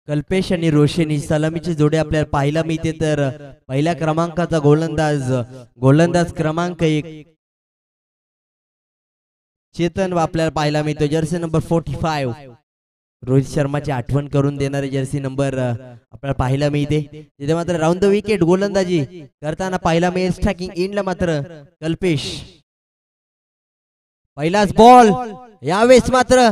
कल्पेश आणि रोशनी सलामीची जोडी आपल्याला पाहायला मिळते। तर पहिल्या क्रमांकाचा गोलंदाज क्रमांक 1 चेतन आपल्याला पाहायला मिळतो, जर्सी नंबर 45। रोहित शर्माची आठवण करून देणारे जर्सी नंबर आपल्याला पाहायला मिळते। तिथे मात्र राऊंड द विकेट गोलंदाजी करताना पाहायला मिळेल। स्ट्रायकिंग एंडला मात्र कल्पेश। पहिलाच बॉल यावेळेस मात्र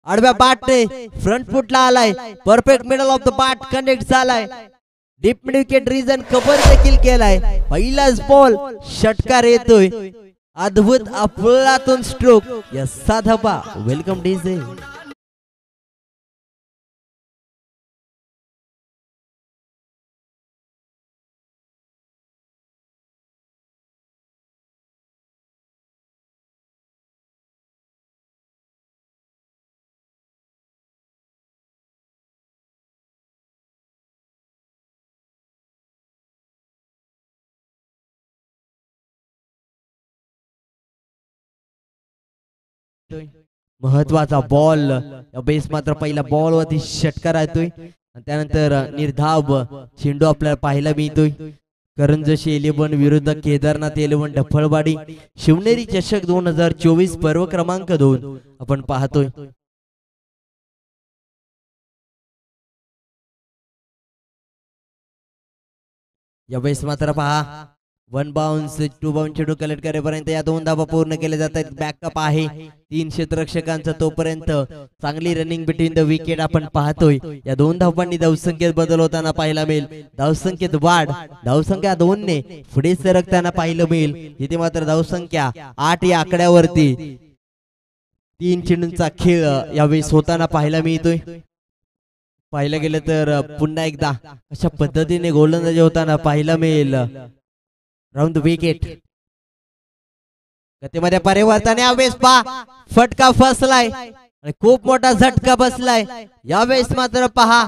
आडव्या बॅटने फ्रंट फुटला आलाय, perfect middle of the bat connect झालाय, deep mid wicket region cover देखील केलाय। पहिलाच बॉल षटकार येतोय, अद्भुत अफलातून स्ट्रोक या साधबा। Welcome DJ. महत्वाचा बॉल बेस मात्र पहिला बॉल वरती षटकार येतोय, त्यानंतर निर्धाव चेंडू आपल्याला पाहायला मिळतोय। करंजशी 11 विरुद्ध केदारनाथ 11 ढफळवाडी शिवनेरी चषक 2024 पर्व क्रमांक 2 आपण पाहतोय। यावेळेस मात्र पहा 1 बाउन्स 2 बाउन्स चेंडू कलेक्ट करेपर्यंत या 2 धावा पूर्ण केल्या जातात। बॅकअप आहे 3 क्षेत्ररक्षकांचा, तोपर्यंत चांगली रनिंग बिटवीन द विकेट आपण पाहतोय। या 2 धावांनी धावसंख्येत बदल होताना पाहायला मिळेल, धावसंख्येत वाढ, धावसंख्या 2 ने पुढे सरकताना पाहायला मिळेल। इथे मात्र धावसंख्या 8 या आकड्यावरती 3 चेंडूंचा खेळ यावेळेस होताना पाहायला मिळतोय। पाहिलं गेलं तर पुन्हा एकदा अशा पद्धतीने गोलंदाजी होताना पाहायला मिळेल। राऊंड द विकेट गतीमध्ये परिवर्तन, यावेळेस पहा फटका फसलाय आणि खूप मोठा झटका बसलाय। यावेळेस मात्र पहा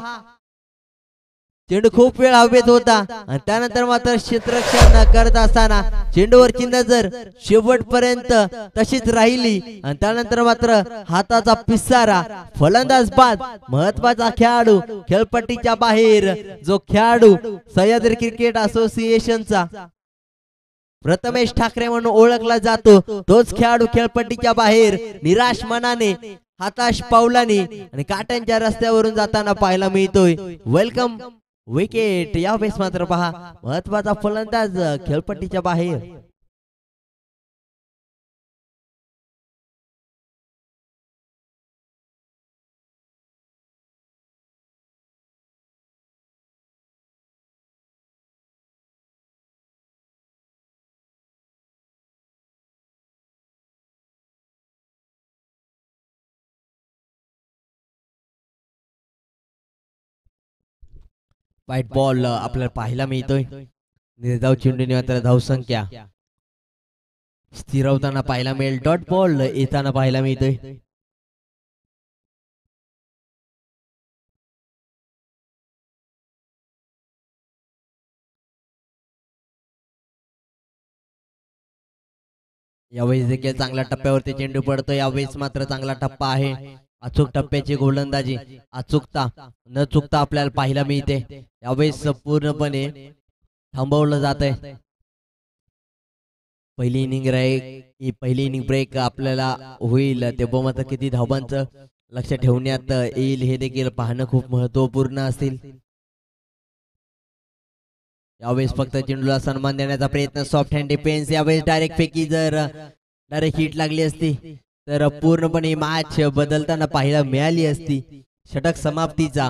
चेंडू खूप वेळ हवेत होता आणि त्यानंतर मात्र क्षेत्ररक्षण करत असताना चेंडूवरची नजर शेवटपर्यंत तशीच राहिली आणि त्यानंतर मात्र हाताचा पिसारा, फलंदाज बाद। महत्वाचा खेळाडू खेळपट्टीच्या बाहेर, जो खेळाडू सह्याद्री क्रिकेट असोसिएशनचा प्रथमेश ठाकरे म्हणून ओळखला जातो, तोच खेळाडू खेळपट्टीच्या बाहेर निराश मनाने, हताश पावलाने आणि काट्यांच्या रस्त्यावरून जाताना पाहायला मिळतोय। वेलकम विकेट यावेळेस मात्र पहा महत्वाचा फलंदाज खेळपट्टीच्या बाहेर। व्हाईट बॉल आपल्याला पाहायला मिळतोय। निर्धाव चेंडूने मात्र धावसंख्या स्थिरवताना पाहायला मिळेल, डॉट बॉल येताना पाहायला मिळतोय। यावेळेस देखील चांगल्या टप्प्यावरती चेंडू पडतो, यावेळेस मात्र चांगला टप्पा आहे। अचूक टप्प्याची गोलंदाजी, अचूकता न चुकता आपल्याला पाहायला मिळते। यावेळेस पूर्णपणे थांबवलं जात आहे। पहिली इनिंग ब्रेक आपल्याला होईल, तेव्हा मात्र किती धावांचं लक्ष ठेवण्यात येईल हे देखील पाहणं खूप महत्वपूर्ण असेल। यावेळेस फक्त चेंडूला सन्मान देण्याचा प्रयत्न, सॉफ्ट हँड डिफेन्स। यावेळेस डायरेक्ट फेकी, जर डायरेक्ट हिट लागली असती तर पूर्णपणे मॅच बदलताना पाहायला मिळाली असती। षटक समाप्तीचा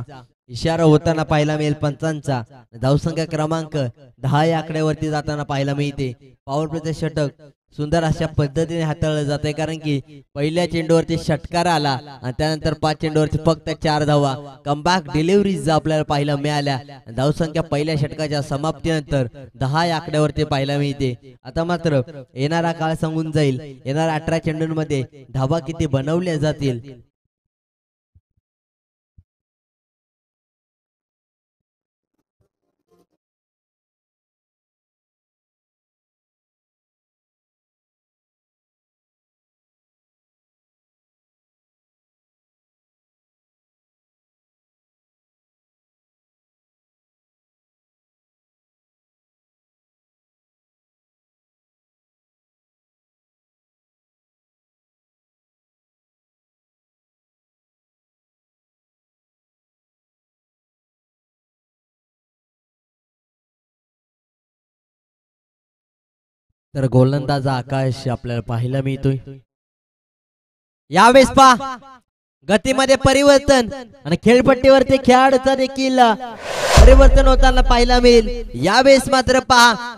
इशारा होताना पाहायला मिळेल पंचांचा। धावसंख्या क्रमांक 10 या आकड्यावरती जाताना पाहायला मिळते। पॉवर प्लेचे षटक सुंदर अशा पद्धतीने हाताळलं जाते, कारण की पहिल्या चेंडूवरती षटकार आला आणि त्यानंतर 5 चेंडूवरती फक्त 4 धावा कमबॅक डिलिव्हरीज आपल्याला पाहायला मिळाल्या। धावसंख्या पहिल्या षटकाच्या समाप्तीनंतर 10 या आकड्यावरती पाहायला मिळते। आता मात्र येणारा काळ सांगून जाईल, येणाऱ्या 18 चेंडूंमध्ये धावा किती बनवल्या जातील। तर गोलंदाज आकाश आपल्याला पाहायला मिळतोय. यावेळेस पहा गतीमध्ये परिवर्तन आणि खेळपट्टीवरती खेळाडूचा देखील परिवर्तन होताना पाहायला मिळेल. यावेळेस मात्र पहा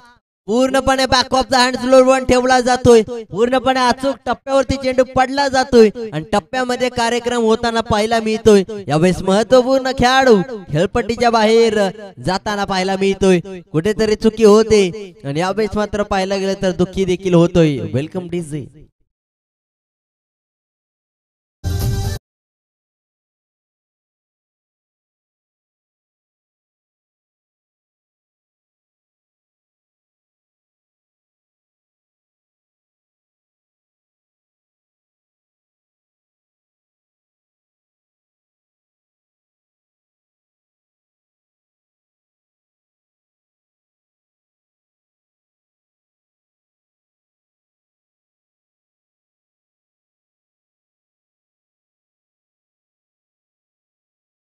पूर्णपणे back of the hand one ठेवला जातोय. पूर्णपणे अचूक टप्प्यावरती चेंडू पडला जातोय आणि टप्प्यामध्ये कार्यक्रम होताना पाहायला मिळतोय. यावेळेस महत्वपूर्ण खेळाडू खेळपट्टीच्या बाहेर जाताना पाहायला मिळतोय. कुठेतरी चुकी होते आणि यावेळेस मात्र पाहायला गेलं तर दुःखी देखील होतोय. Welcome DJ.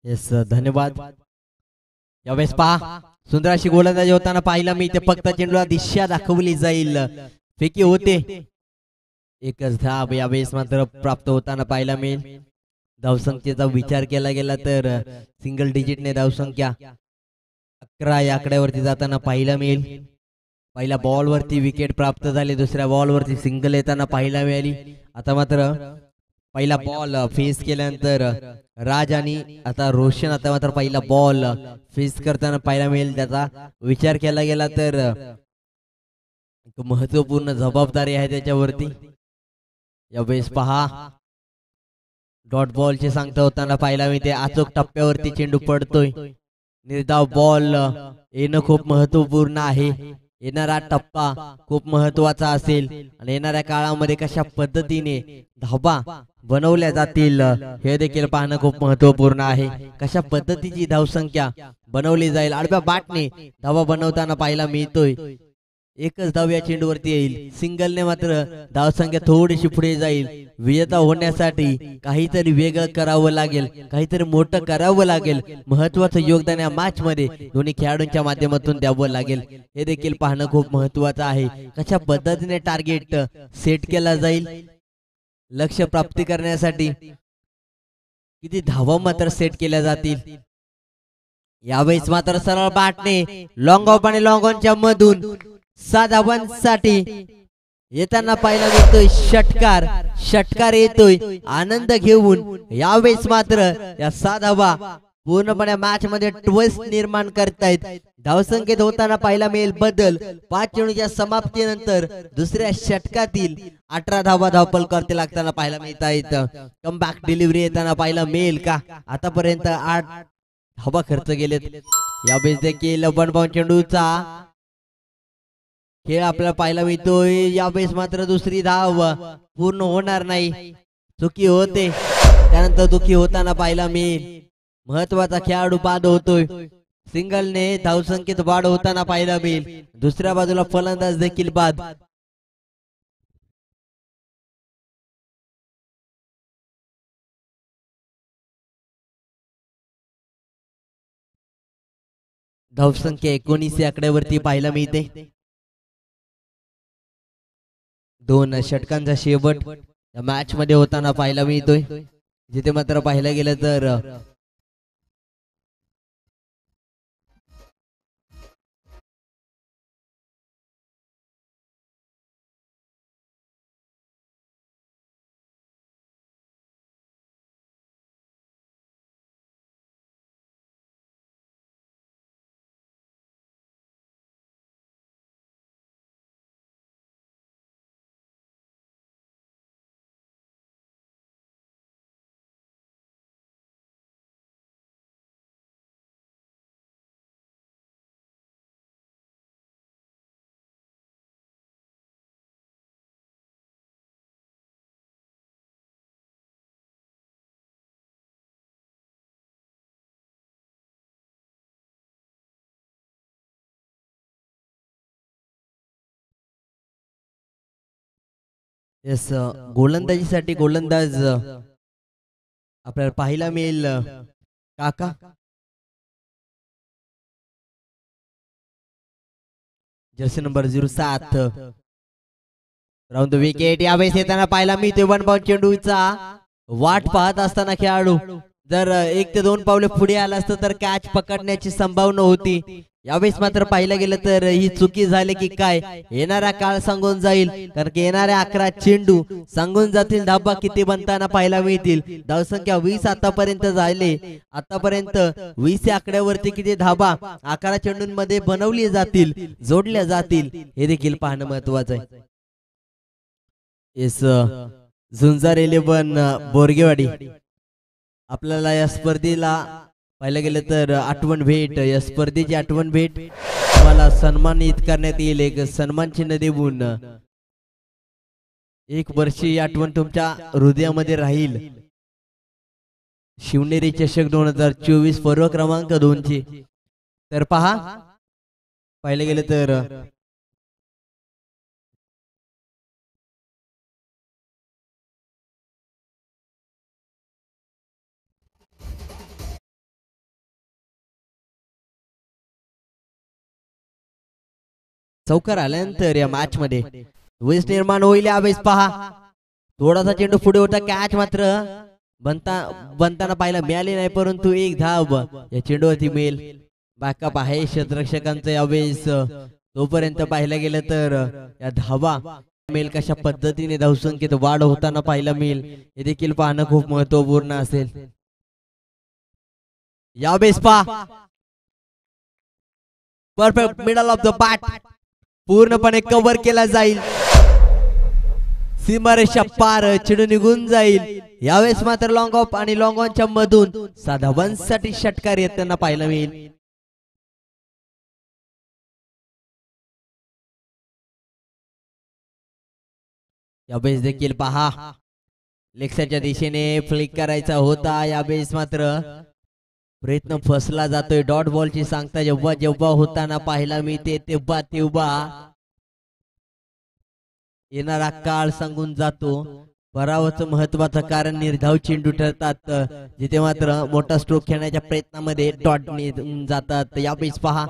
येस धन्यवाद. यावेळेस पहा सुंदर अशी गोलंदाजी होताना पाहिला मी ते फक्त चेंडूला दिशा दाखवली जाईल. फेकी होते. एकच धाब यावेळेस मात्र प्राप्त होताना पाहायला मिळेल. धावसंख्येचा विचार केला गेला तर सिंगल डिजिटने धावसंख्या 11 या आकड्यावरती जाताना पाहायला मिळेल. पहिल्या बॉल वरती विकेट प्राप्त झाली. दुसऱ्या बॉल वरती सिंगल येताना पाहायला मिळाली. आता मात्र पहिला बॉल फेस केल्यानंतर राज आणि आता रोशन आता मात्र पहिला बॉल फेस करताना पाहायला मिळेल. त्याचा विचार केला गेला तर महत्वपूर्ण जबाबदारी आहे त्याच्यावरती. यावेळेस पहा डॉट बॉलचे सांगता होताना पाहायला मिळते. अचूक टप्प्यावरती चेंडू पडतोय. निर्धाव बॉल येणं खूप महत्वपूर्ण आहे. येणारा टप्पा खूप महत्वाचा असेल आणि येणाऱ्या काळामध्ये कशा पद्धतीने धाबा बनवल्या जातील हे देखील पाहणं खूप महत्वपूर्ण आहे. कशा पद्धतीची धावसंख्या बनवली जाईल. आडव्या बॅटने धावा बनवताना पाहायला मिळतोय. एकच धाव या चेंडूवरती येईल. सिंगलने मात्र धावसंख्या थोडीशी पुढे जाईल. विजेता होण्यासाठी काहीतरी वेगळं करावं लागेल. काहीतरी मोठं करावं लागेल. महत्वाचं योगदान या मॅच मध्ये दोन्ही खेळाडूंच्या माध्यमातून द्यावं लागेल. हे देखील पाहणं खूप महत्वाचं आहे. कशा पद्धतीने टार्गेट सेट केला जाईल. लक्ष्य प्राप्ती करण्यासाठी किती धावा मात्र सेट केल्या जातील. यावेळेस मात्र सरळ बॅटने लॉंग ऑफ आणि लॉंग ऑनच्या मधून 6 धावांसाठी येताना पाहायला मिळतोय. षटकार येतोय आनंद घेऊन. यावेळेस मात्र या 6 धावा पूर्णपणे मॅच मध्ये ट्विस्ट निर्माण करतायत. धावसंख्येत होताना पाहायला मिळेल बदल. 5 चेंडूच्या समाप्तीनंतर दुसऱ्या षटकातील 18 धावा धावपलकावरती लागताना पाहायला मिळत आहेत. कमबॅक डिलिव्हरी येताना पाहायला मिळेल का? आतापर्यंत 8 धावा खर्च गेलेत. यावेळेस देखील 1 बाउंड चेंडूचा खेळ आपल्याला पाहायला मिळतोय. यावेळेस मात्र दुसरी धाव पूर्ण होणार नाही. चुकी होते त्यानंतर दुखी होताना पाहायला मिळेल. महत्वाचा खेळाडू बाद होतोय. सिंगलने धावसंख्येत वाढ होताना पाहायला मिळेल. दुसऱ्या बाजूला फलंदाज देखील बाद. धावसंख्या 19 या आकड्यावरती पाहायला मिळते. 2 षटकांचा शेवट या मॅच मध्ये होताना पाहायला मिळतोय. जिथे मात्र पाहायला गेलं तर येस गोलंदाजीसाठी गोलंदाज आपल्याला पाहायला मिळेल काका. Jersey number 07 round the wicket यावेळेस येताना पाहायला मिळतोय 1 बाउंड चेंडूचा वाट पाहत असताना खेळाडू जर 1 ते 2 पावले पुढे आला असतं तर कॅच पकडण्याची संभावना होती. यावेळेस मात्र पाहिलं गेलं तर ही चुकी झाली की काय येणारा काळ सांगून जाईल, कारण की येणाऱ्या 11 चेंडू सांगून जातील धाबा किती बनताना पाहायला मिळतील. धावसंख्या 20 आतापर्यंत झाले. आतापर्यंत 20 या आकड्यावरती किती धाबा 11 चेंडूंमध्ये बनवली जातील, जोडल्या जातील हे देखील पाहणं महत्वाचं आहे. येस झुंजार 11 बोरगेवाडी आपल्याला या स्पर्धेला पाहिलं गेलं तर आठवण भेट, या स्पर्धेची आठवण भेट तुम्हाला सन्मानित करण्यात येईल. एक सन्मान चिन्ह देऊन 1 वर्षी आठवण तुमच्या हृदयामध्ये राहील. शिवनेरी चषक 2024 पर्व क्रमांक 2 ची तर पहा पाहिलं गेलं तर चौकार आल्यानंतर या मॅच मध्ये वेस्ट निर्माण होईल. यावेळेस पहा थोडासा चेंडू पुढे होता, कॅच मात्र बनताना पाहायला मिळाली नाही, परंतु 1 धाव या चेंडूवरती मिळेल. बॅकअप आहे क्षेत्ररक्षकांचं यावेळेस. तोपर्यंत पाहायला गेलं तर या धावा मिळेल कशा पद्धतीने धावसंख्येत वाढ होताना पाहायला मिळेल हे देखील पाहणं खूप महत्वपूर्ण असेल. यावेळेस पहा perfect middle of the bat पूर्णपणे कव्हर केला जाईल. सीमारेषा पार चेंडू निघून जाईल. यावेळेस मात्र लॉंग ऑफ आणि लॉंग ऑनच्या मधून साधा 1 साठी षटकार येताना पाहायला मिळेल. यावेळेस देखील पहा लेक्सच्या दिशेने फ्लिक करायचा होता. यावेळेस मात्र प्रयत्न फसला जातोय. डॉट बॉलची सांगता जेव्हा जेव्हा होताना पाहायला मिळते तेव्हा तेव्हा येणारा काळ सांगून जातो. पराभवाचं महत्वाचं कारण निर्धाव चेंडू ठरतात, जिथे मात्र मोठा स्ट्रोक खेळण्याच्या प्रयत्नामध्ये डॉट जातात. यावेळेस पहा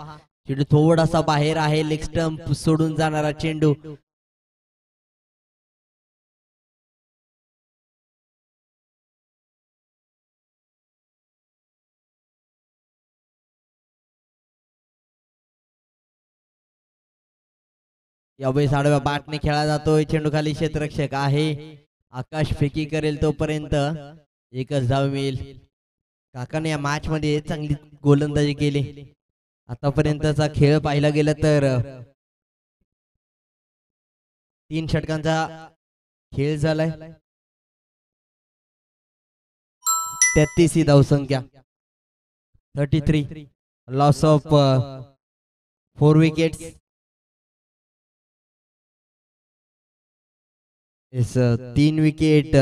चेंडू थोडासा बाहेर आहे, लेग स्टंप सोडून जाणारा चेंडू. यावेळेस आडव्या बॅटने खेळला जातोय. चेंडू खाली क्षेत्ररक्षक आहे, आकाश फेकी करेल तोपर्यंत 1च धाव मिळेल. काकाने या मॅच मध्ये चांगली गोलंदाजी केली. आतापर्यंतचा खेळ पाहिला गेला तर 3 षटकांचा खेळ झालाय. 33 ही धावसंख्या, 33 लॉस ऑफ 4 विकेट्स. 3 विकेट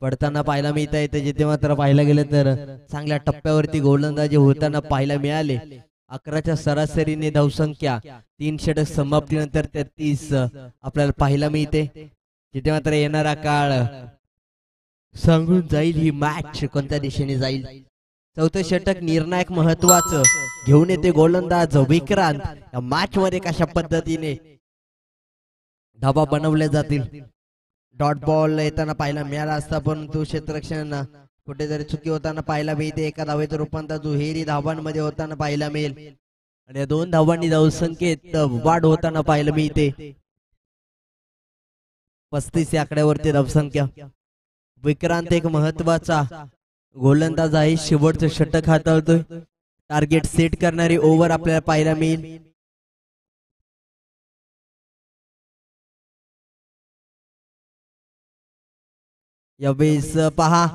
पडताना पाहायला मिळत आहे, जिथे मात्र पाहायला गेलं तर चांगल्या टप्प्यावरती गोलंदाजी होताना पाहायला मिळाले. 11च्या सरासरीने धावसंख्या 3 षटक समाप्तीनंतर 33 आपल्याला पाहायला मिळते. जिथे मात्र येणारा काळ सांगून जाईल ही मॅच कोणत्या दिशेने जाईल. 4थं षटक निर्णायक महत्वाचं घेऊन येते गोलंदाज विक्रांत. या मॅच मध्ये कशा पद्धतीने धाबा बनवल्या जातील. डॉट बॉल येताना पाहायला मिळाला असता, परंतु क्षेत्ररक्षण कुठेतरी चुकी होताना पाहायला मिळते. 1 धावेचं रूपांतर दुहेरी धावांमध्ये होताना पाहायला मिळेल आणि या 2 धावांनी धावसंख्येत वाढ होताना पाहायला मिळते. 35 या आकड्यावरती धावसंख्या. विक्रांत एक महत्वाचा गोलंदाज आहे, शेवटचं षटक हाताळतोय. टार्गेट सेट करणारी ओव्हर आपल्याला पाहायला मिळेल. यावेळेस पहा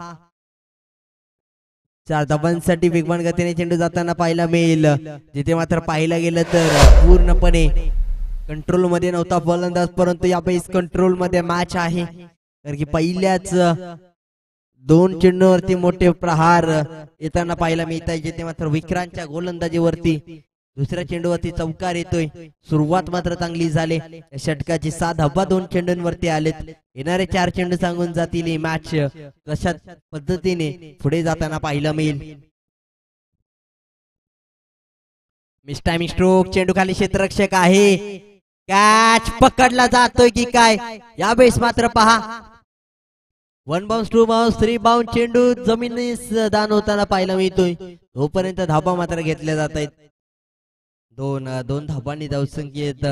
4 धावांसाठी वेगवान गतीने चेंडू जाताना पाहायला मिळेल, जिथे मात्र पाहायला गेलं तर पूर्णपणे कंट्रोल मध्ये नव्हता फलंदाज, परंतु यावेळेस कंट्रोल मध्ये मॅच आहे. कारण की पहिल्याच 2 चेंडूवरती मोठे प्रहार येताना पाहायला मिळत आहे, जिथे मात्र विक्रांतच्या गोलंदाजीवरती दुसऱ्या चेंडूवरती चौकार येतोय. सुरुवात मात्र चांगली झाली. षटकाची 7 धावा 2 चेंडूंवरती आलेत. येणारे 4 चेंडू सांगून जातील ही मॅच कशा पद्धतीने पुढे जाताना पाहायला मिळेल. मिस टायमिंग स्ट्रोक, चेंडू खाली क्षेत्ररक्षक आहे, कॅच पकडला जातोय की काय यावेळेस मात्र पहा 1 बाउन्स 2 बाउन्स 3 बाउन्स चेंडू जमिनीस दान होताना पाहायला मिळतोय तोपर्यंत धाबा मात्र घेतल्या जात आहेत दोन धाबांनी धावसंख्येत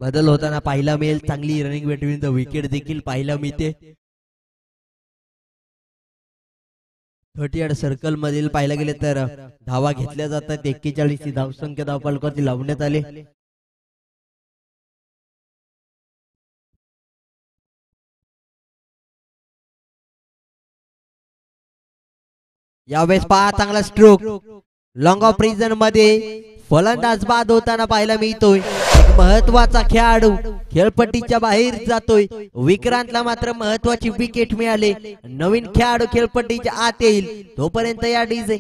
बदल होताना पाहायला मिळेल चांगली रनिंग बिटवीन द विकेट देखील पाहायला मिळते 30 यार्ड सर्कल मधील पाहायला गेले तर धावा घेतल्या जातात 41 ही धावसंख्या धावफलकावरती लावण्यात आले यावेळेस पहा चांगला स्ट्रोक लॉंग ऑफ रिजन मध्ये फलंदाज बाद होताना पाहायला मिळतोय एक महत्वाचा खेळाडू खेळपट्टीच्या बाहेर जातोय विक्रांतला मात्र महत्वाची विकेट मिळाली नवीन खेळाडू खेळपट्टीच्या आत येईल तोपर्यंत या डीजे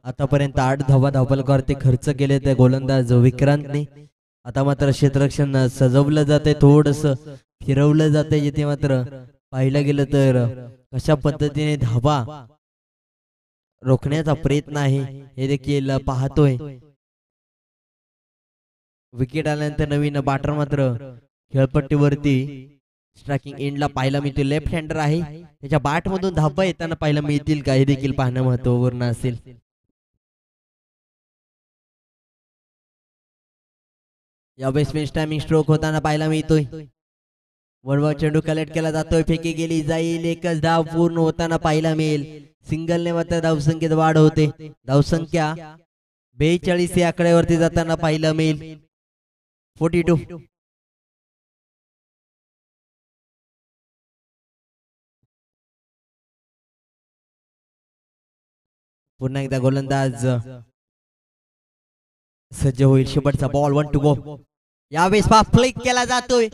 आतापर्यंत 8 धावा धावफलकावरती खर्च केले त्या गोलंदाज विक्रांतने आता मात्र क्षेत्ररक्षण सजवलं जाते थोडस फिरवलं जाते जिथे मात्र पाहिलं गेलं तर कशा पद्धतीने धावा रोखण्याचा प्रयत्न आहे हे देखील पाहतोय विकेट आल्यानंतर नवीन बॅटर मात्र खेळपट्टीवरती स्ट्रायकिंग एंडला पाहायला मिळतो लेफ्ट हँडर आहे त्याच्या बॅट मधून धावा येताना पाहायला मिळतील का हे देखील पाहणं महत्त्वपूर्ण असेल या बेसमेंट टायमिंग स्ट्रोक होताना पाहायला मिळतोय वळवा चेंडू कलेक्ट केला जातोय फेकी गेली जाईल एकच धाव पूर्ण होताना पाहायला मिळेल सिंगलने मात्र धावसंख्येत वाढ होते धावसंख्या 42 या आकड्यावरती जाताना पाहायला मिळेल 42 पुन्हा एकदा गोलंदाज सज्ज होईल शेवटचा बॉल 1 टू गो यावेळेस फ्लिक केला जातोय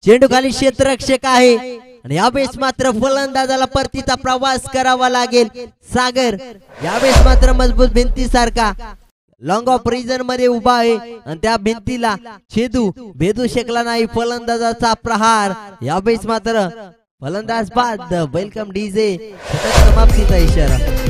चेंडू खाली क्षेत्ररक्षक आहे आणि यावेळेस मात्र फलंदाजाला परतीचा प्रवास करावा लागेल सागर यावेळेस मात्र मजबूत भिंतीसारखा लॉंग ऑफ रिजन मध्ये उभा आहे आणि त्या भिंतीला छेदू भेदू शकला नाही फलंदाजाचा प्रहार यावेळेस मात्र फलंदाज बाद वेलकम डीजे समाप्तीचा इशारा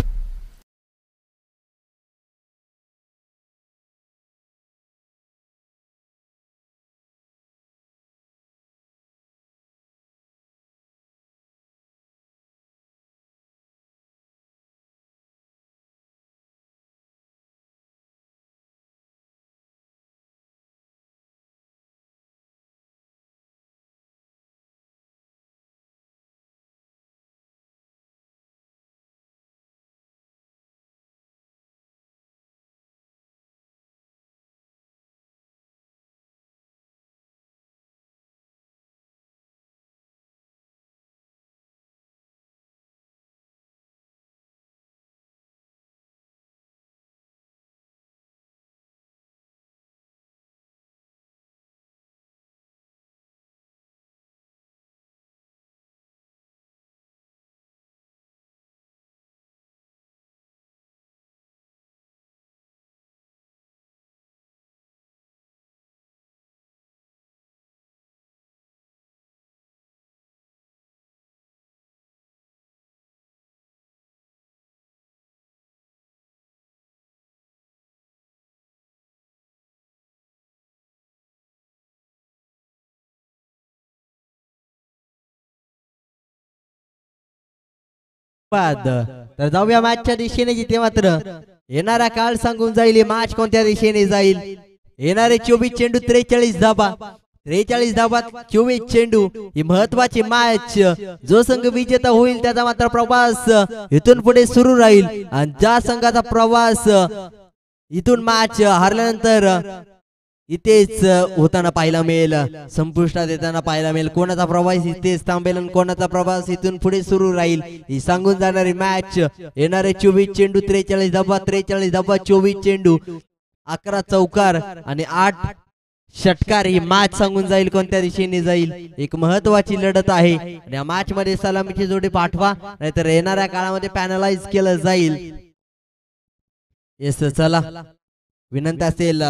तर जाऊया मॅचच्या दिशेने जिथे मात्र येणारा काळ सांगून जाईल मॅच कोणत्या दिशेने जाईल येणारे 24 चेंडू 43 धाबा 43 धाबात 24 चेंडू ही महत्वाची मॅच जो संघ विजेता होईल त्याचा मात्र प्रवास इथून पुढे सुरू राहील आणि ज्या संघाचा प्रवास इथून मॅच हारल्यानंतर इथेच होताना पाहायला मिळेल, संपुष्टात येताना पाहायला मिळेल. कोणाचा प्रवास इथेच थांबेल आणि कोणाचा प्रवास इथून पुढे सुरू राहील ही सांगून जाणारी मॅच. येणारे 24 चेंडू 43 धावा, 43 धावा 24 चेंडू, 11 चौकार आणि 8 षटकार ही मॅच सांगून जाईल कोणत्या दिशेने जाईल. एक महत्वाची लढत आहे आणि या मॅच मध्ये सलामीची जोडी पाठवा, नाहीतर येणाऱ्या काळामध्ये पॅनलाइज केलं जाईल. येस चला, विनंती असेल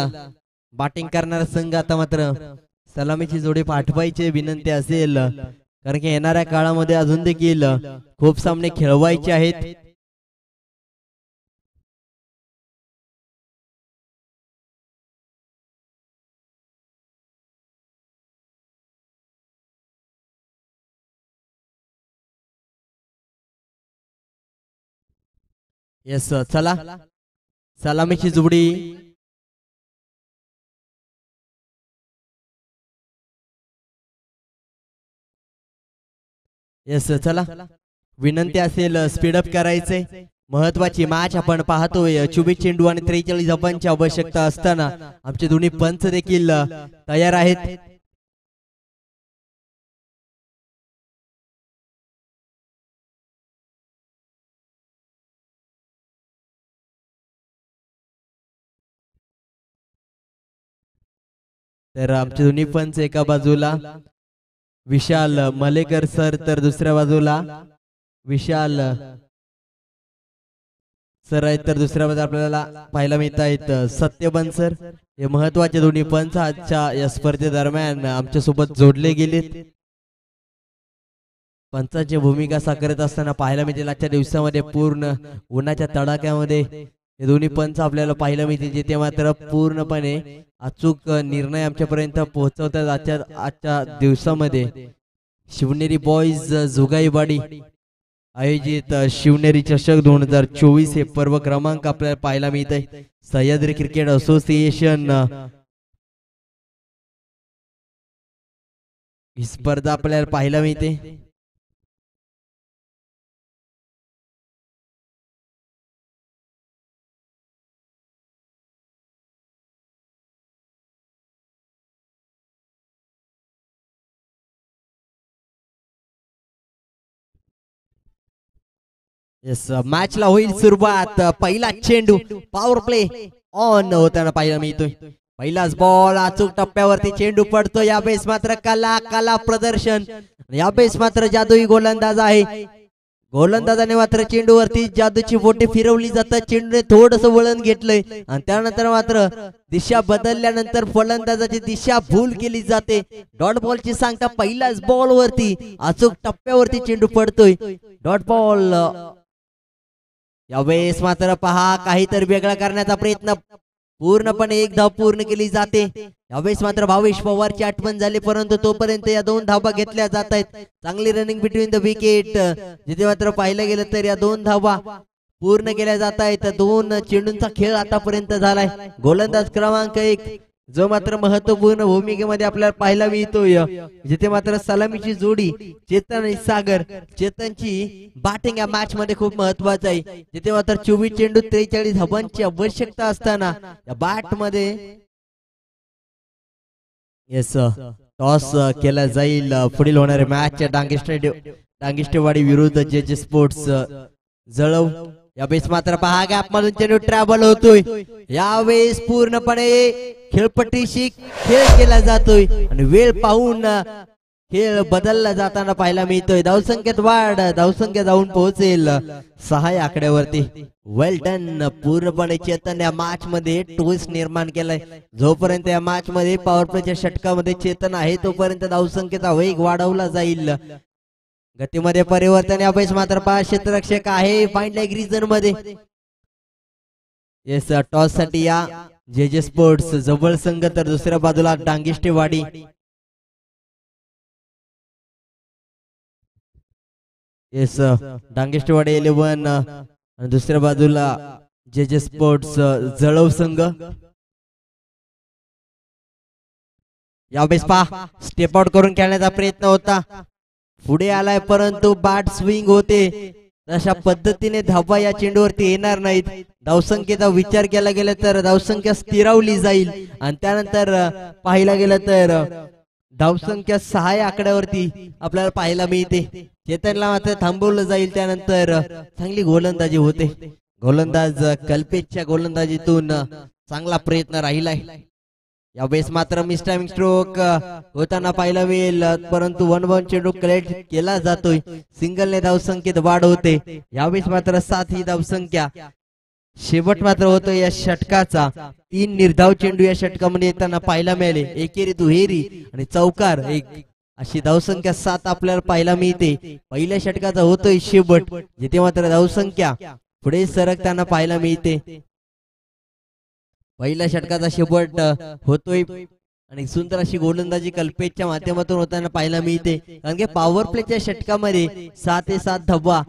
बॅटिंग करणारा संघ आता मात्र सलामीची जोडी पाठवायची विनंती असेल, कारण की येणाऱ्या काळामध्ये अजून देखील खूप सामने खेळवायचे आहेत. येस चला, सलामीची जोडी येस चला, विनंती असेल स्पीडअप करायचंय. महत्वाची मॅच आपण पाहतोय. 24 चेंडू आणि 43 धावांची आवश्यकता असताना आमचे दोन्ही पंच देखील तयार आहेत. तर आमचे दोन्ही पंच एका बाजूला विशाल मलेकर सर, तर दुसऱ्या बाजूला विशाल सर आहेत, तर दुसऱ्या बाजूला आपल्याला पाहायला मिळत आहेत सत्यबन सर. हे महत्वाचे दोन्ही पंच आजच्या या स्पर्धेदरम्यान आमच्या सोबत जोडले गेलेत. पंचाची भूमिका साकारत असताना पाहायला मिळतील आजच्या दिवसामध्ये पूर्ण उन्हाच्या तडाख्यामध्ये हे दोन्ही पंच आपल्याला पाहायला मिळतील, जिथे मात्र पूर्णपणे अचूक निर्णय आमच्यापर्यंत पोहोचवतात. आजच्या दिवसामध्ये शिवनेरी बॉईज जोगाईवाडी आयोजित शिवनेरी चषक 2024 हे पर्व क्रमांक आपल्याला पाहायला मिळत आहे. सह्याद्री क्रिकेट असोसिएशन ही स्पर्धा आपल्याला पाहायला मिळते. येस, मॅचला होईल सुरुवात. पहिला चेंडू पॉवर प्ले ऑन होताना पाहायला मिळतोय. पहिलाच बॉल अचूक टप्प्यावरती चेंडू पडतो. यावेळेस मात्र कला प्रदर्शन, यावेळेस मात्र जादुई गोलंदाज आहे. गोलंदाजाने मात्र चेंडूवरती जादूची बोटे फिरवली जातात. चेंडूने थोडस वळण घेतलंय आणि त्यानंतर मात्र दिशा बदलल्यानंतर फलंदाजाची दिशा भूल केली जाते. डॉट बॉलची सांगता पहिल्याच बॉल वरती अचूक टप्प्यावरती चेंडू पडतोय. Dot ball. यावेळेस मात्र पहा काहीतरी वेगळा करण्याचा प्रयत्न, पूर्णपणे एक धाव पूर्ण केली जाते. यावेळेस मात्र भावेश पवारची आठवण झाली, परंतु तोपर्यंत या 2 धावा घेतल्या जात आहेत. चांगली रनिंग बिटवीन द विकेट, जिथे मात्र पाहिलं गेलं तर या 2 धावा पूर्ण केल्या जात आहेत. 2 चेंडूंचा खेळ आतापर्यंत झालाय. गोलंदाज क्रमांक 1 जो मात्र महत्वपूर्ण भूमिकेमध्ये आपल्याला पाहायला मिळतोय, जिथे मात्र सलामीची जोडी चेतन आणि सागर. चेतनची बॅटिंग या मॅच मध्ये खूप महत्वाचं आहे, जिथे मात्र 24 चेंडू 43 धावांची आवश्यकता असताना या बॅट मध्ये येस टॉस केला जाईल. पुढील होणारे मॅच डांगिष्टेवाडी विरुद्ध जे स्पोर्ट्स जळव. यावेळेस मात्र पहा गॅप मधून चेंडू ट्रॅव्हल होतोय. यावेळेस पूर्णपणे खेळपट्टीशी खेळ केला जातोय आणि वेळ पाहून खेळ बदलला जाताना पाहायला मिळतोय. धावसंख्येत वाढ, धावसंख्या जाऊन पोहोचेल 6 या आकड्यावरती. वेल डन. पूर्णपणे चेतन या मॅच मध्ये ट्विस्ट निर्माण केलाय. जोपर्यंत या मॅच मध्ये पॉवर प्लेच्या षटकामध्ये चेतन आहे तोपर्यंत धावसंख्येचा वेग वाढवला जाईल. गतीमध्ये परिवर्तन. यावेळेस मात्र 5 क्षेत्ररक्षक आहे फाईन लेग रिजन मध्ये. येस, टॉस साठी या जे स्पोर्ट्स जवळ संघ, तर दुसऱ्या बाजूला डांगिष्टेवाडी. येस, डांगिष्टेवाडी 11 आणि दुसऱ्या बाजूला जे स्पोर्ट्स जळव संघ. यावेळेस पहा स्टेप आउट करून खेळण्याचा प्रयत्न होता, पुढे आलाय परंतु बॅट स्विंग होते. तशा पद्धतीने धाबा या चेंडूवरती येणार नाहीत. धावसंख्येचा विचार केला गेला तर धावसंख्या स्थिरावली जाईल आणि त्यानंतर पाहायला गेलं तर धावसंख्या 6 या आकड्यावरती आपल्याला पाहायला मिळते. चेतनला मात्र थांबवलं जाईल. त्यानंतर चांगली गोलंदाजी होते. गोलंदाज कल्पेशच्या गोलंदाजीतून चांगला प्रयत्न राहिलाय. यावेळेस मात्र मिस टायमिंग स्ट्रोक होताना पाहायला मिळेल, परंतु 1 बाउंड चेंडू कलेक्ट केला जातोय. सिंगलने धावसंख्येत वाढ होते. यावेळेस मात्र 7 ही धावसंख्या. शेवट मात्र होतोय या षटकाचा. 3 निर्धाव चेंडू या षटकामध्ये येताना पाहायला मिळाले. एकेरी दुहेरी आणि चौकार एक अशी धावसंख्या 7 आपल्याला पाहायला मिळते. पहिल्या षटकाचा होतोय शेवट, जिथे मात्र धावसंख्या पुढे सरकताना पाहायला मिळते. पहिल्या षटकाचा शेवट होतोय आणि सुंदर अशी गोलंदाजी कल्पेशच्या माध्यमातून होताना पाहायला मिळते. कारण की पॉवर प्लेच्या षटकामध्ये 7 धावा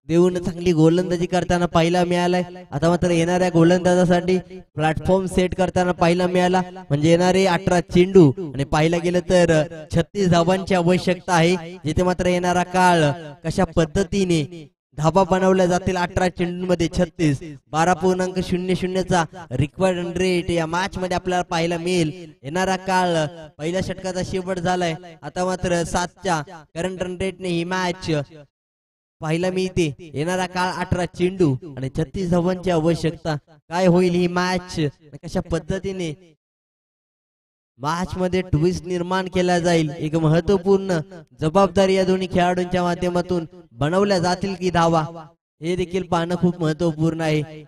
देऊन चांगली गोलंदाजी करताना पाहायला मिळालाय. आता मात्र येणाऱ्या गोलंदाजासाठी प्लॅटफॉर्म सेट करताना पाहायला मिळाला. म्हणजे येणारे 18 चेंडू आणि पाहायला गेलं तर 36 धावांची आवश्यकता आहे. जिथे मात्र येणारा काळ कशा पद्धतीने धाबा बनवल्या जातील 18 चेंडूंमध्ये 36 12.00चा रिक्वायर्ड रन रेट या मॅच मध्ये आपल्याला पाहायला मिळेल. येणारा काळ पहिल्या षटकाचा शेवट झालाय. आता मात्र 7च्या करंट रन रेटने ही मॅच पाहायला मिळते. येणारा काळ 18 चेंडू आणि 36 धावांची आवश्यकता. काय होईल ही मॅच, कशा पद्धतीने मॅच मध्ये ट्विस्ट निर्माण केला जाईल. एक महत्वपूर्ण जबाबदारी या दोन्ही खेळाडूंच्या माध्यमातून बनवल्या जातील की धावा, हे देखील पाहणं खूप महत्वपूर्ण आहे.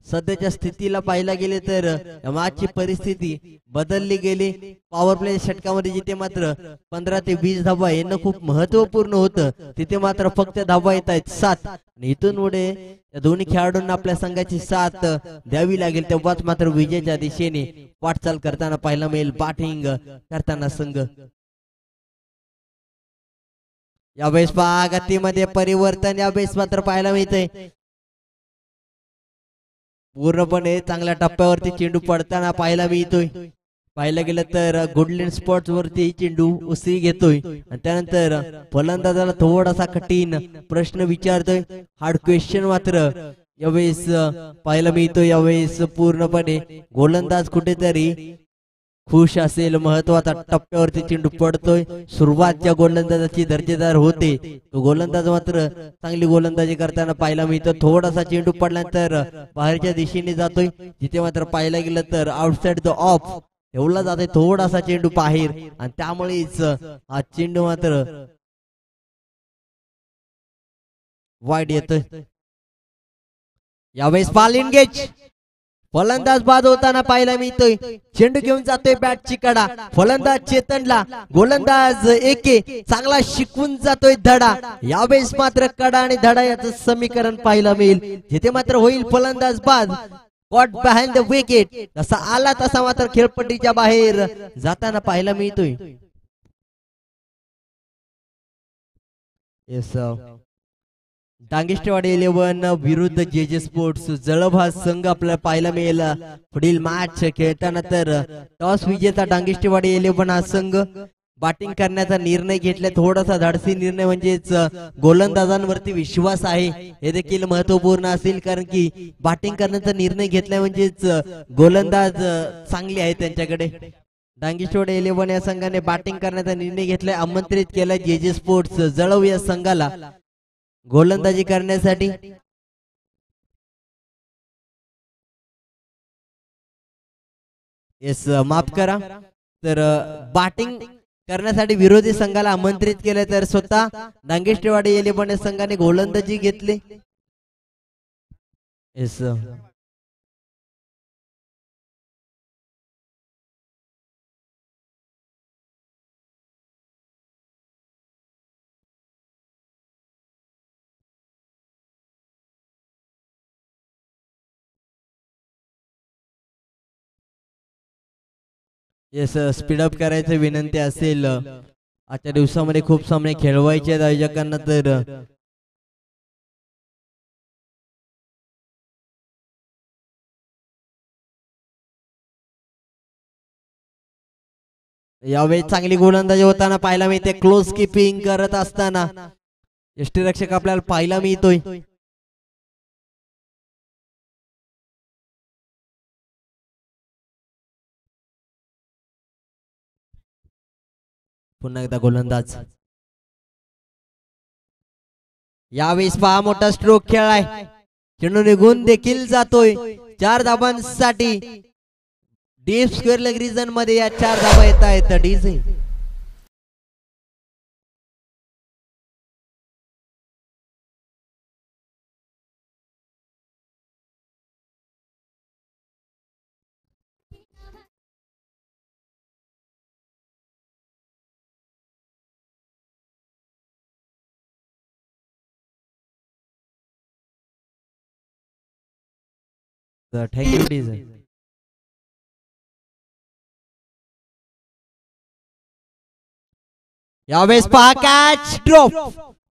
सध्याच्या स्थितीला पाहायला गेले तर मॅचची परिस्थिती बदलली गेली. पॉवर प्ले षटकामध्ये जिथे मात्र 15 ते 20 धावा येणं खूप महत्वपूर्ण होतं, तिथे मात्र फक्त धावा येत आहेत 7. आणि इथून पुढे या दोन्ही खेळाडूंना आपल्या संघाची साथ द्यावी लागेल, तेव्हाच मात्र विजयाच्या दिशेने वाटचाल करताना पाहायला मिळेल बॅटिंग करताना संघ. यावेळेस पहा गतीमध्ये परिवर्तन यावेळेस मात्र पाहायला मिळतंय. पूर्णपणे चांगल्या टप्प्यावरती चेंडू पडताना पाहायला मिळतोय. पाहायला गेलं तर गुडलँड स्पॉट वरती चेंडू उसळी घेतोय आणि त्यानंतर फलंदाजाला थोडासा कठीण प्रश्न विचारतोय. हार्ड क्वेश्चन मात्र यावेळेस पाहायला मिळतोय. यावेळेस पूर्णपणे गोलंदाज कुठेतरी खुश असेल. महत्वाचा टप्प्यावरती चेंडू पडतोय. सुरुवात ज्या गोलंदाजाची दर्जेदार होते, तो गोलंदाज मात्र चांगली गोलंदाजी करताना पाहायला मिळतो. थोडासा चेंडू पडल्यानंतर बाहेरच्या दिशेने जातोय, जिथे मात्र पाहायला गेलं तर आउटसाइड द ऑफ ठेवला जातोय थोडासा चेंडू बाहेर आणि त्यामुळेच हा चेंडू मात्र वाईड येतोय. यावेळेस पालिन गेज फलंदाज बाद होताना पाहायला मिळतोय. चेंडू घेऊन जातोय बॅटची कडा. फलंदाज चेतनला गोलंदाज एके चांगला शिकवून जातोय धडा. यावेळेस मात्र कडा आणि धडा याचं समीकरण पाहायला मिळेल, जिथे मात्र होईल फलंदाज बाद. कॉट बिहाइंड द विकेट, जसा आला तसा मात्र खेळपट्टीच्या बाहेर जाताना पाहायला मिळतोय. येस डांगेश्वरवाडी 11 विरुद्ध जे स्पोर्ट्स जळब हा संघ आपल्याला पाहायला मिळेल पुढील मॅच खेळताना. तर टॉस विजेता डांगेश्वरवाडी 11 हा संघ बॅटिंग करण्याचा निर्णय घेतला. थोडासा धाडसी निर्णय, म्हणजेच गोलंदाजांवरती विश्वास आहे, हे देखील महत्वपूर्ण असेल. कारण की बॅटिंग करण्याचा निर्णय घेतलाय म्हणजेच गोलंदाज चांगले आहेत त्यांच्याकडे. डांगेश्वरवाडी 11 या संघाने बॅटिंग करण्याचा निर्णय घेतलाय. आमंत्रित केलाय जे स्पोर्ट्स जळव या संघाला गोलंदाजी करण्यासाठी. येस माफ करा, तर बॅटिंग करण्यासाठी विरोधी संघाला आमंत्रित केले, तर स्वतः डांगेश्वरवाडी 11 संघाने गोलंदाजी घेतली. येस येस स्पीडअप करायचं विनंती असेल. आजच्या दिवसामध्ये खूप सामने खेळवायचे आहेत आयोजकांना. तर यावेळी चांगली गोलंदाजी होताना पाहायला मिळते. क्लोज किपिंग करत असताना यष्टीरक्षक आपल्याला पाहायला मिळतोय. पुन्हा एकदा गोलंदाज. यावेळेस पहा मोठा स्ट्रोक खेळलाय. चेंडू निघून देखील जातोय. 4 धाबांसाठी डीप स्क्वेअर लेग रिजन मध्ये या 4 धाबा येत आहेत. DJ thank you DJ. यावेळेस पहा कॅच ड्रॉप.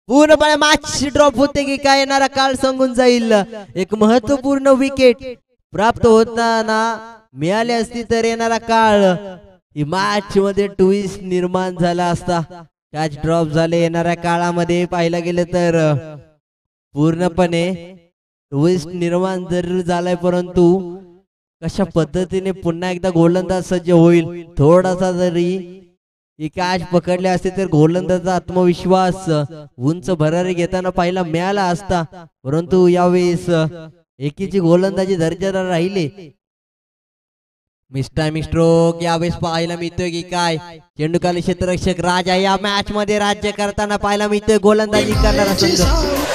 पूर्णपणे मॅच ड्रॉप होते की काय येणारा काळ सांगून जाईल. एक महत्वपूर्ण विकेट प्राप्त होताना मिळाली असती तर येणारा काळ ही मॅच मध्ये ट्विस्ट निर्माण झाला असता. कॅच ड्रॉप झाले. येणाऱ्या काळामध्ये पाहायला गेले तर पूर्णपणे ट्विस्ट निर्माण जरूर झालाय, परंतु कशा पद्धतीने पुन्हा एकदा गोलंदाज सज्ज होईल. थोडासा जरी ही कॅच पकडले असते तर गोलंदाजाचा आत्मविश्वास उंच भरारी घेताना पाहायला मिळाला असता, परंतु यावेळेस एकीची गोलंदाजी दर्जेदार राहिले. मिस टायमिंग स्ट्रोक यावेळेस पाहायला मिळतोय की काय. चेंडूखाली क्षेत्ररक्षक राजा या मॅच मध्ये राज्य करताना पाहायला मिळतोय. गोलंदाजी करणारा संघ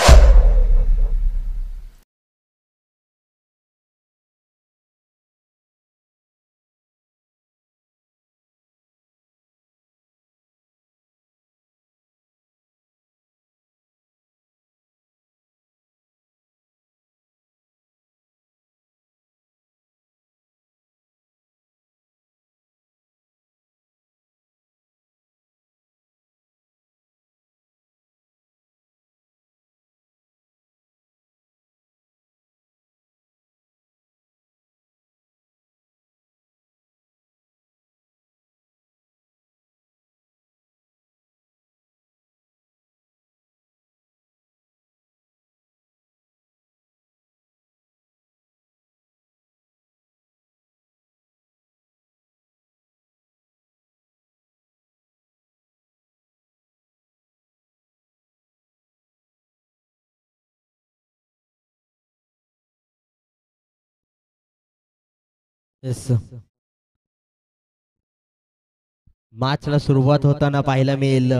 मॅचला सुरुवात होताना पाहायला मिळेल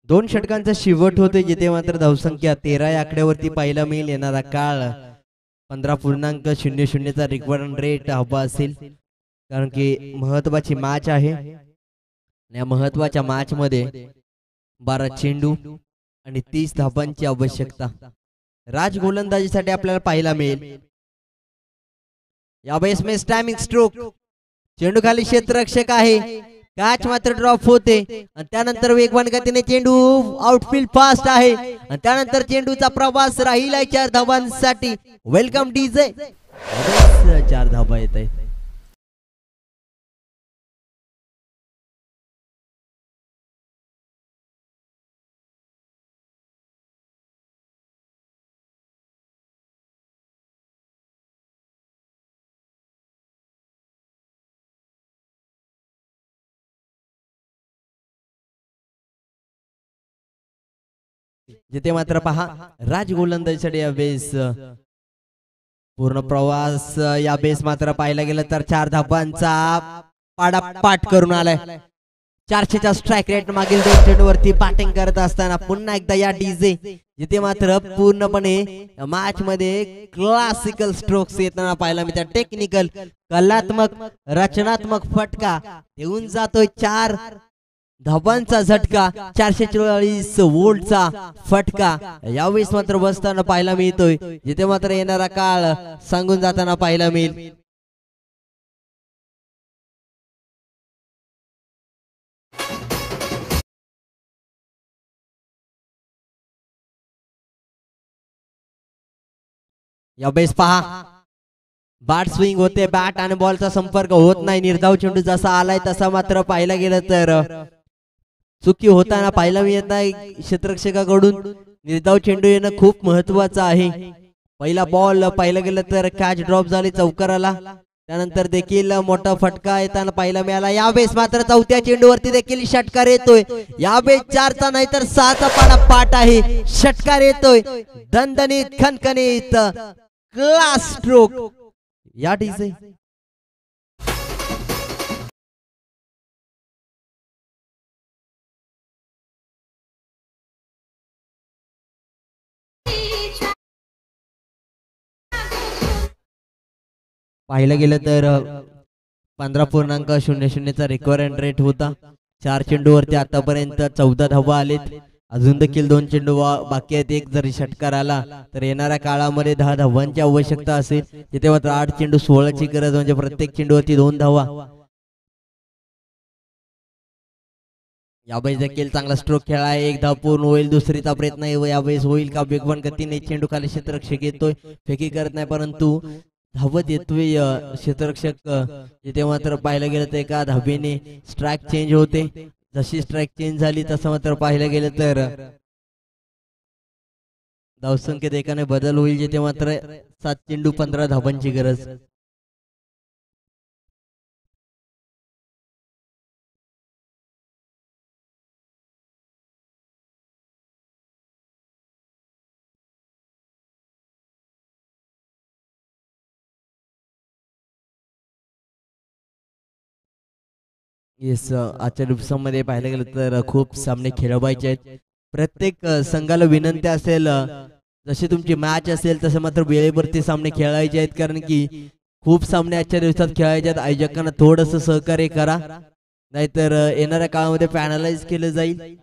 2 षटकांचा शेवट होते, जिथे मात्र धावसंख्या 13 या आकड्यावरती पाहायला मिळेल. येणारा काळ 15.00 चा रिक्वायर्ड रेट हवा असेल, कारण की महत्वाची मॅच आहे. या महत्वाच्या मॅच मध्ये 12 चेंडू आणि 30 धाबांची आवश्यकता राज गोलंदाजीसाठी आपल्याला पाहायला मिळेल. यावेळेस मिस टायमिंग स्ट्रोक. चेंडू खाली क्षेत्ररक्षक आहे. कॅच मात्र ड्रॉप होते आणि त्यानंतर वेगवान गतीने चेंडू आउटफील्ड फास्ट आहे आणि त्यानंतर चेंडूचा प्रवास राहिला 4 धाबांसाठी. Welcome DJ. 4 धाबा येत आहेत. जिथे मात्र पहा राज गोलंदाजीसाठी यावेळेस पूर्ण प्रवास यावेळेस मात्र पाहायला गेलं तर 4 धाबांचा पाडापाठ करून आलाय. 400च्या स्ट्राइक रेट मागील 2 चेंडूवरती बॅटिंग करत असताना पुन्हा एकदा या डीजे जिथे मात्र पूर्णपणे मॅच मध्ये क्लासिकल स्ट्रोक्स येताना पाहायला मिळतात. टेक्निकल कलात्मक रचनात्मक फटका देऊन जातोय. 4 धाबांचा झटका 444 वोल्टचा फटका यावेळेस मात्र बसताना पाहायला मिळतोय, जिथे मात्र येणारा काळ सांगून जाताना पाहायला मिळेल. यावेळेस पहा बॅट स्विंग होते. बॅट आणि बॉलचा संपर्क होत नाही. निर्धाव चेंडू जसा आलाय तसा मात्र पाहायला गेलं तर चुकी होताना पाहायला मिळत नाही क्षेत्ररक्षकाकडून. निर्धाव चेंडू येणं खूप महत्वाचं आहे. पहिला बॉल पाहिलं गेलं तर कॅच ड्रॉप झाली चौकाराला. त्यानंतर देखील मोठा फटका येताना पाहायला मिळाला. यावेळेस मात्र चौथ्या चेंडूवरती देखील षटकार येतोय. यावेळेस 4चा नाही तर 6चा पाडा पाठ आहे. षटकार येतोय दणदणीत खणखणीत क्लास स्ट्रोक या डीजे. पाहिलं गेलं तर 15.00चा रिक्वायरमेंट रेट होता. 4 चेंडूवरती आतापर्यंत 14 धावा आलेत. अजून देखील 2 चेंडू बाकी आहेत. एक जरी षटकार आला तर येणाऱ्या काळामध्ये 10 धावांची आवश्यकता असेल. तिथे मात्र 8 चेंडू 16ची गरज, म्हणजे प्रत्येक चेंडूवरती 2 धावा. यावेळेस देखील चांगला स्ट्रोक खेळा आहे. एक धाव पूर्ण होईल. दुसरीचा प्रयत्न यावेळेस होईल का? वेगवान गतीने चेंडू खाली क्षेत्ररक्षक येतोय, फेकी करत नाही परंतु धावत येतोय क्षेत्ररक्षक. तिथे मात्र पाहिलं गेलं तर एका धावेने स्ट्राईक चेंज होते. जशी स्ट्राईक चेंज झाली तसं मात्र पाहिलं गेलं तर धावसंख्येत एकाने बदल होईल. जिथे मात्र 7 चेंडू 15 धावांची गरज. येस, आजच्या दिवसामध्ये पाहायला गेलं तर खूप सामने खेळवायचे आहेत. प्रत्येक संघाला विनंती असेल जशी तुमची मॅच असेल तसं मात्र वेळेवरती सामने खेळायचे आहेत, कारण की खूप सामने आजच्या दिवसात खेळायचे आहेत. आयोजकांना थोडंसं सहकार्य करा, नाहीतर येणाऱ्या काळामध्ये पॅनलाइज केलं जाईल.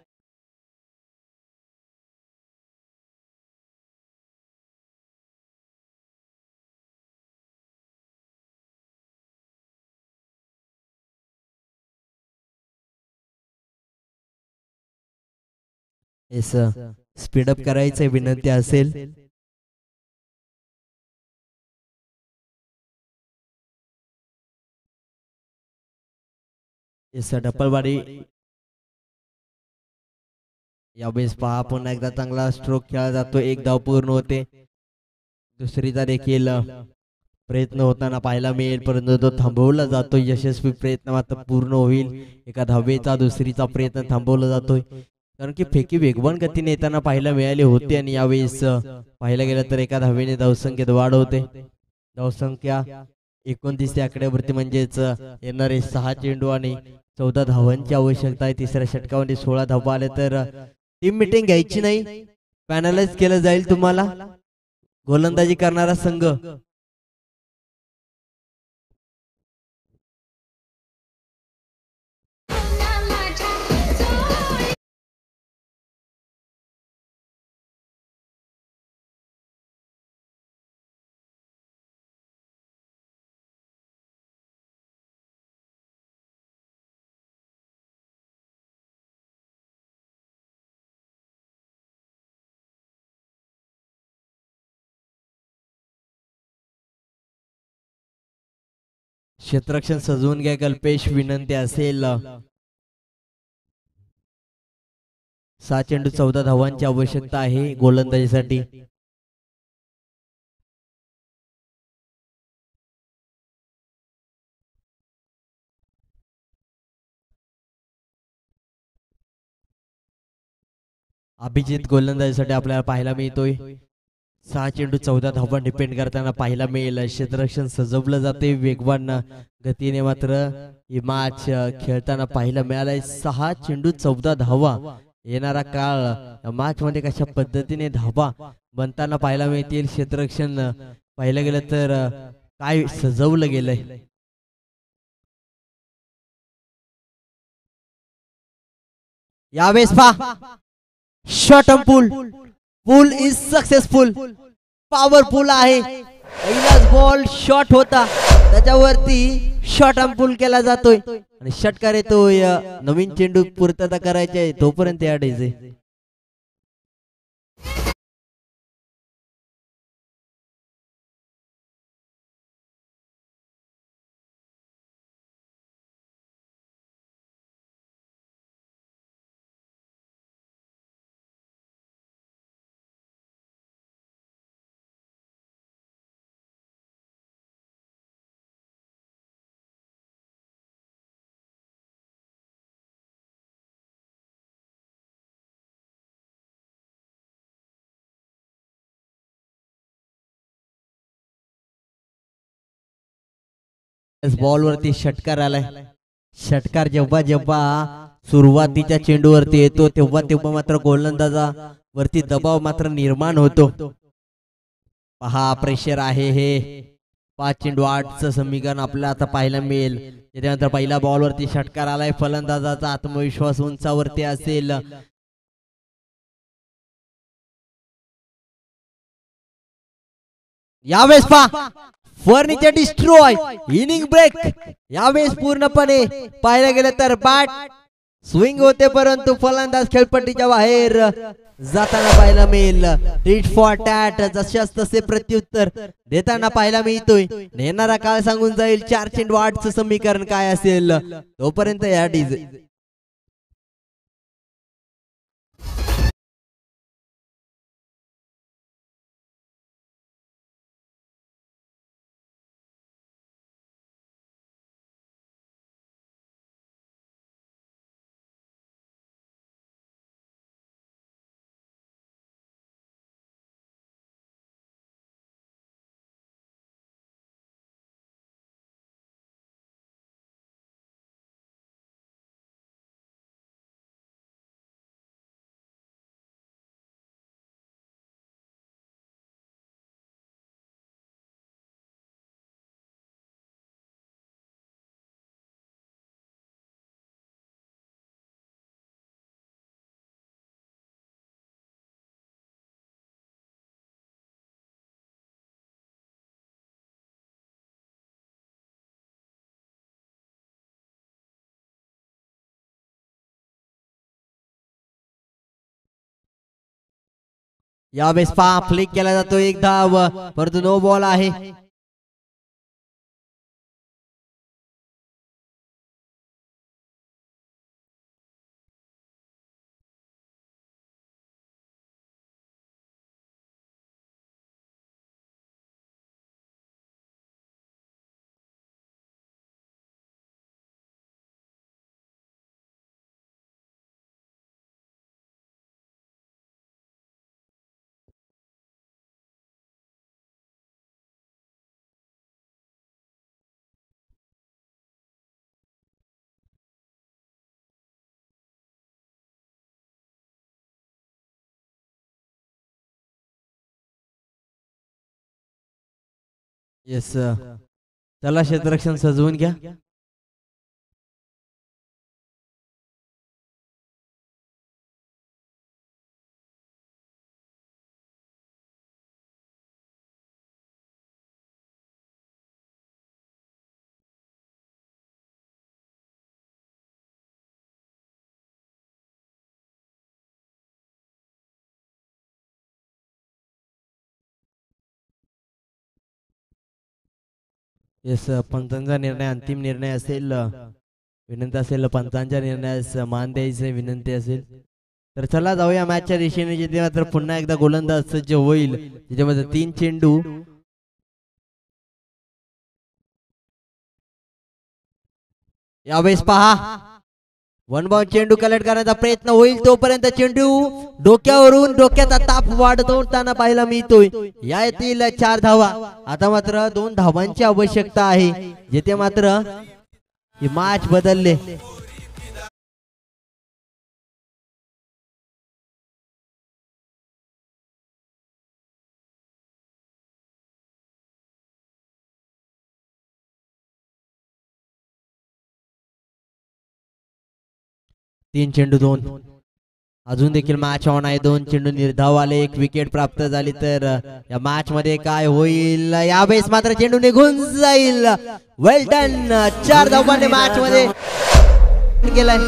येस, स्पीडअप करायचं विनंती असेल. येस, डप्पलवाडी यावेळेस पहा पुन्हा एकदा चांगला स्ट्रोक खेळला जातो. एक धाव पूर्ण होते. दुसरीचा देखील प्रयत्न होताना पाहायला मिळेल, परंतु तो थांबवला जातो. यशस्वी प्रयत्न मात्र पूर्ण होईल. एका धावेचा दुसरीचा प्रयत्न थांबवला जातोय, कारण की फेकी वेगवान गतीने येताना पाहायला मिळाले होते. आणि यावेळेस पाहायला गेलं तर एका धावेने धावसंख्येत वाढ होते. धावसंख्या 29 या आकड्यावरती, म्हणजेच येणारे 6 चेंडू आणि 14 धावांची आवश्यकता आहे. तिसऱ्या षटकामध्ये 16 धावा आले तर टीम मिटिंग घ्यायची नाही, पॅनलाइज केलं जाईल तुम्हाला. गोलंदाजी करणारा संघ क्षेत्ररक्षण सजवून घ्या कल्पेश, विनंती असेल. 6 चेंडू 14 धावांची आवश्यकता आहे गोलंदाजीसाठी. अभिजित गोलंदाजीसाठी आपल्याला पाहायला मिळतोय. 6 चेंडू 14 धावा डिपेंड करताना पाहायला मिळेल. क्षेत्ररक्षण सजवलं जाते वेगवान गतीने, मात्र ही मॅच खेळताना पाहायला मिळालंय. 6 चेंडू 14 धावा. येणारा काळ मॅच मध्ये कशा पद्धतीने धावा बनताना पाहायला मिळतील. क्षेत्ररक्षण पाहिलं गेलं तर काय सजवलं गेलंय. यावेळेस पहा shot on pool is successful. Powerful आहे. पहिलाच बॉल शॉट होता, त्याच्यावरती शॉट ऑन पूल केला जातोय आणि षटकार येतोय. नवीन चेंडू पूर्तता करायची आहे तोपर्यंत या डीजे. बॉल वरती षटकार आलाय. षटकार जेव्हा जेव्हा सुरुवातीच्या चेंडूवरती येतो तेव्हा तेव्हा मात्र गोलंदाजा वरती दबाव मात्र निर्माण होतो. पहा प्रेशर आहे हे. 5 चेंडू 8चं समीकरण आपल्याला आता पाहायला मिळेल. त्यानंतर पहिला बॉल वरती षटकार आलाय. फलंदाजाचा आत्मविश्वास उंचावरती असेल. यावेळेस पहा फर्निचर डिस्ट्रॉय इनिंग ब्रेक. यावेळेस पूर्णपणे पाहायला गेलं तर बॅट स्विंग होते परंतु फलंदाज खेळपट्टीच्या बाहेर जाताना पाहायला मिळेल. टीट फॉर टॅट जशाच तसे प्रत्युत्तर देताना पाहायला मिळतोय. येणारा काळ सांगून जाईल 4 चेंडू 8चं समीकरण काय असेल. तोपर्यंत या डीजे यावेळेस पहा फ्लिक केला जातो. एक धाव परंतु नो बॉल आहे. येस चला क्षेत्ररक्षण सजवून घ्या. येस पंचांचा निर्णय अंतिम निर्णय असेल. विनंती असेल पंचांच्या निर्णयास मान द्यायचे विनंती असेल तर चला जाऊया मॅचच्या दिशेने. जिथे मात्र पुन्हा एकदा गोलंदाज सज्ज होईल. त्याच्यामध्ये 3 चेंडू यावेळेस पहा 1 बाउंड चेंडू कलेक्ट करण्याचा प्रयत्न होईल. तोपर्यंत चेंडू डोक्यावरून डोक्याचा ताप वाढवताना पाहायला मिळतोय. या येथील 4 धावा. आता मात्र 2 धावांची आवश्यकता आहे. जिथे मात्र ही मॅच बदलले. तीन चेंडू 2. अजून देखील मॅच ऑन आहे. 2 चेंडू निर्धाव आले. 1 विकेट प्राप्त झाली तर या मॅच मध्ये काय होईल. यावेळेस मात्र चेंडू निघून जाईल. वेल डन. 4 धावांनी मॅच मध्ये केलाय.